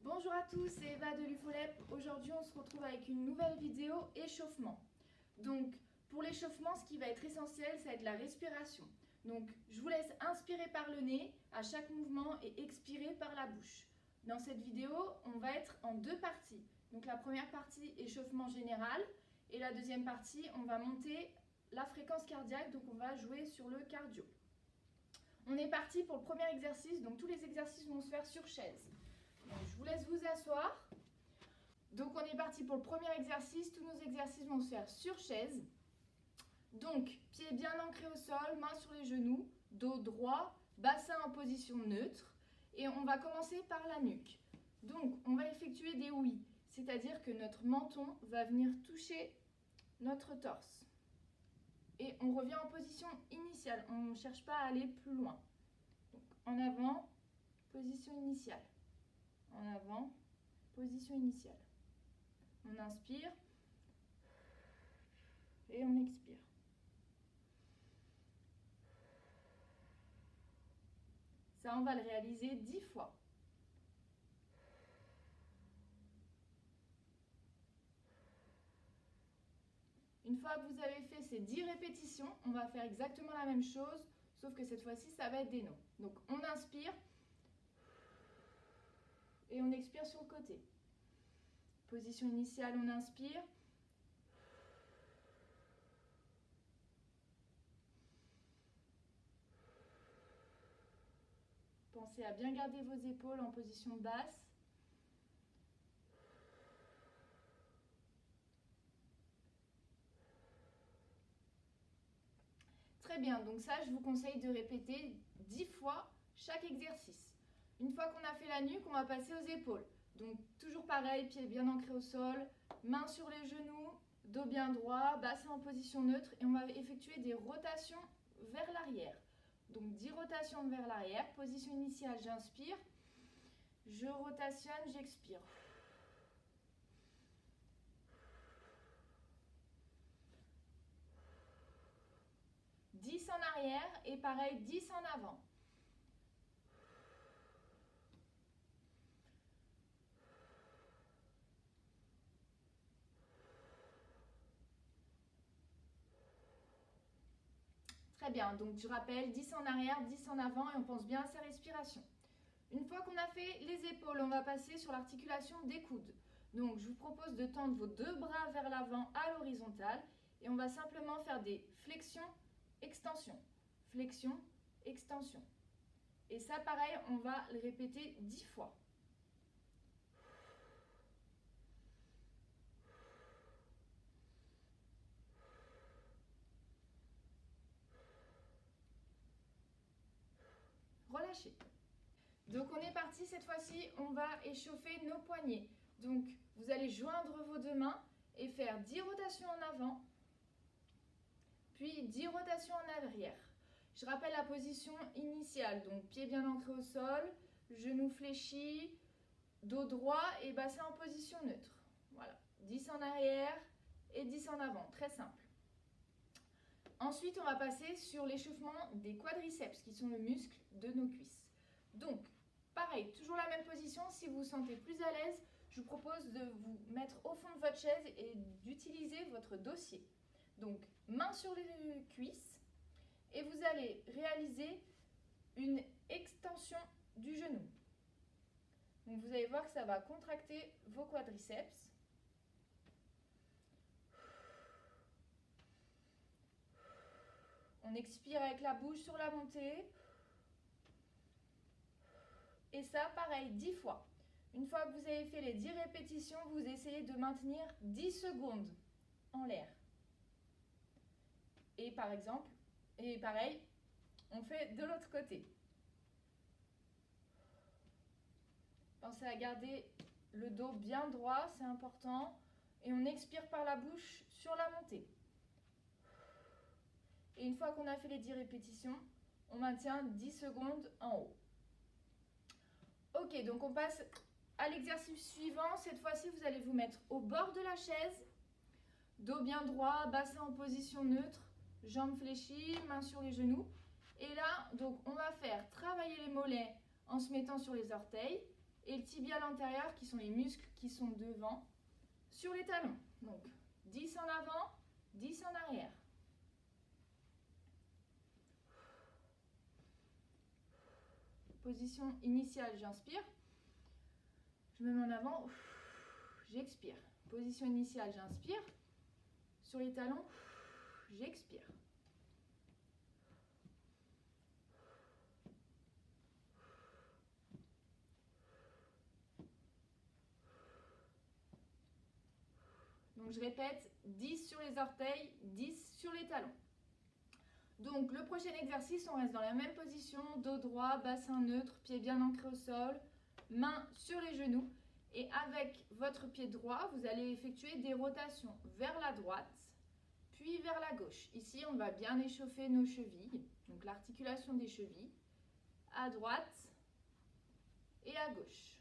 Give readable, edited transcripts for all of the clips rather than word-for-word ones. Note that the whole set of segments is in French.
Bonjour à tous, c'est Eva de l'UFOLEP. Aujourd'hui, on se retrouve avec une nouvelle vidéo échauffement. Donc, pour l'échauffement, ce qui va être essentiel, ça va être la respiration. Donc, je vous laisse inspirer par le nez à chaque mouvement et expirer par la bouche. Dans cette vidéo, on va être en deux parties. Donc, la première partie, échauffement général, et la deuxième partie, on va monter la fréquence cardiaque, donc on va jouer sur le cardio. On est parti pour le premier exercice, donc tous les exercices vont se faire sur chaise. Donc, je vous laisse vous asseoir. Donc on est parti pour le premier exercice. Tous nos exercices vont se faire sur chaise. Donc pieds bien ancrés au sol, mains sur les genoux, dos droit, bassin en position neutre. Et on va commencer par la nuque. Donc on va effectuer des ouïes, c'est-à-dire que notre menton va venir toucher notre torse. Et on revient en position initiale, on ne cherche pas à aller plus loin. Donc en avant, position initiale. En avant, position initiale. On inspire et on expire. Ça, on va le réaliser 10 fois. Une fois que vous avez fait ces 10 répétitions, on va faire exactement la même chose, sauf que cette fois-ci, ça va être des noms. Donc, on inspire et on expire sur le côté. Position initiale, on inspire. Pensez à bien garder vos épaules en position basse. Très bien, donc ça, je vous conseille de répéter 10 fois chaque exercice. Une fois qu'on a fait la nuque, on va passer aux épaules. Donc toujours pareil, pieds bien ancrés au sol, mains sur les genoux, dos bien droit, bassin en position neutre et on va effectuer des rotations vers l'arrière. Donc 10 rotations vers l'arrière, position initiale, j'inspire, je rotationne, j'expire. « 10 en arrière et pareil 10 en avant. Très bien, donc je rappelle 10 en arrière, 10 en avant et on pense bien à sa respiration. Une fois qu'on a fait les épaules, on va passer sur l'articulation des coudes. Donc je vous propose de tendre vos deux bras vers l'avant à l'horizontale et on va simplement faire des flexions, extensions, flexion, extension. Et ça pareil, on va le répéter 10 fois. Relâchez. Donc on est parti, cette fois-ci, on va échauffer nos poignets. Donc vous allez joindre vos deux mains et faire 10 rotations en avant, puis 10 rotations en arrière. Je rappelle la position initiale, donc pieds bien ancrés au sol, genoux fléchis, dos droit et bassin en position neutre. Voilà, 10 en arrière et 10 en avant, très simple. Ensuite, on va passer sur l'échauffement des quadriceps, qui sont le muscle de nos cuisses. Donc, pareil, toujours la même position. Si vous vous sentez plus à l'aise, je vous propose de vous mettre au fond de votre chaise et d'utiliser votre dossier. Donc, main sur les cuisses et vous allez réaliser une extension du genou. Donc, vous allez voir que ça va contracter vos quadriceps. On expire avec la bouche sur la montée. Et ça, pareil, 10 fois. Une fois que vous avez fait les 10 répétitions, vous essayez de maintenir 10 secondes en l'air. Et par exemple, et pareil, on fait de l'autre côté. Pensez à garder le dos bien droit, c'est important. Et on expire par la bouche sur la montée. Et une fois qu'on a fait les 10 répétitions, on maintient 10 secondes en haut. Ok, donc on passe à l'exercice suivant. Cette fois-ci, vous allez vous mettre au bord de la chaise, dos bien droit, bassin en position neutre, jambes fléchies, mains sur les genoux. Et là, donc, on va faire travailler les mollets en se mettant sur les orteils et le tibial antérieur qui sont les muscles qui sont devant sur les talons. Donc 10 en avant, 10 en arrière. Position initiale, j'inspire. Je me mets en avant, j'expire. Position initiale, j'inspire. Sur les talons, j'expire. Donc je répète, 10 sur les orteils, 10 sur les talons. Donc le prochain exercice, on reste dans la même position, dos droit, bassin neutre, pied bien ancré au sol, main sur les genoux. Et avec votre pied droit, vous allez effectuer des rotations vers la droite, puis vers la gauche. Ici, on va bien échauffer nos chevilles, donc l'articulation des chevilles, à droite et à gauche.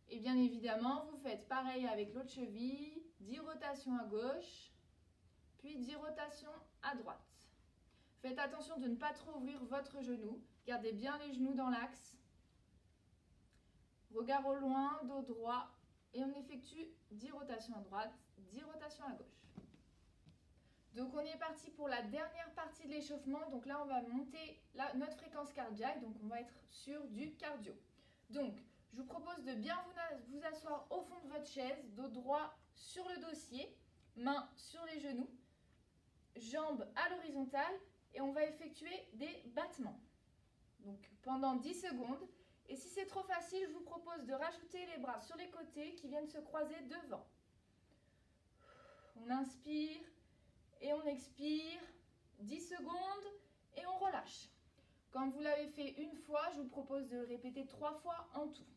Et bien évidemment, vous faites pareil avec l'autre cheville, 10 rotations à gauche, puis 10 rotations à droite. Faites attention de ne pas trop ouvrir votre genou, gardez bien les genoux dans l'axe. Regard au loin, dos droit, et on effectue 10 rotations à droite, 10 rotations à gauche. Donc on est parti pour la dernière partie de l'échauffement. Donc là on va monter notre fréquence cardiaque, donc on va être sur du cardio. Donc je vous propose de bien vous asseoir au fond de votre chaise, dos droit sur le dossier, mains sur les genoux, jambes à l'horizontale, et on va effectuer des battements. Donc pendant 10 secondes. Et si c'est trop facile, je vous propose de rajouter les bras sur les côtés qui viennent se croiser devant. On inspire et on expire, 10 secondes et on relâche. Quand vous l'avez fait une fois, je vous propose de le répéter 3 fois en tout.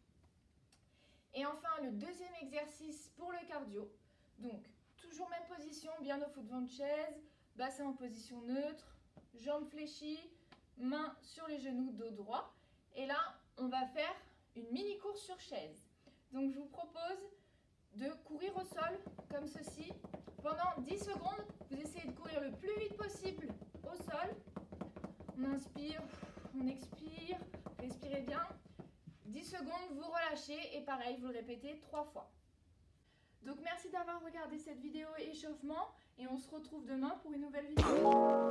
Et enfin, le deuxième exercice pour le cardio. Donc, toujours même position, bien au fond de votre chaise, bassin en position neutre, jambes fléchies, mains sur les genoux, dos droit. Et là, on va faire une mini course sur chaise. Donc je vous propose de courir au sol comme ceci. Pendant 10 secondes, vous essayez de courir le plus vite possible au sol. On inspire, on expire, respirez bien. 10 secondes, vous relâchez et pareil, vous le répétez 3 fois. Donc merci d'avoir regardé cette vidéo échauffement et on se retrouve demain pour une nouvelle vidéo.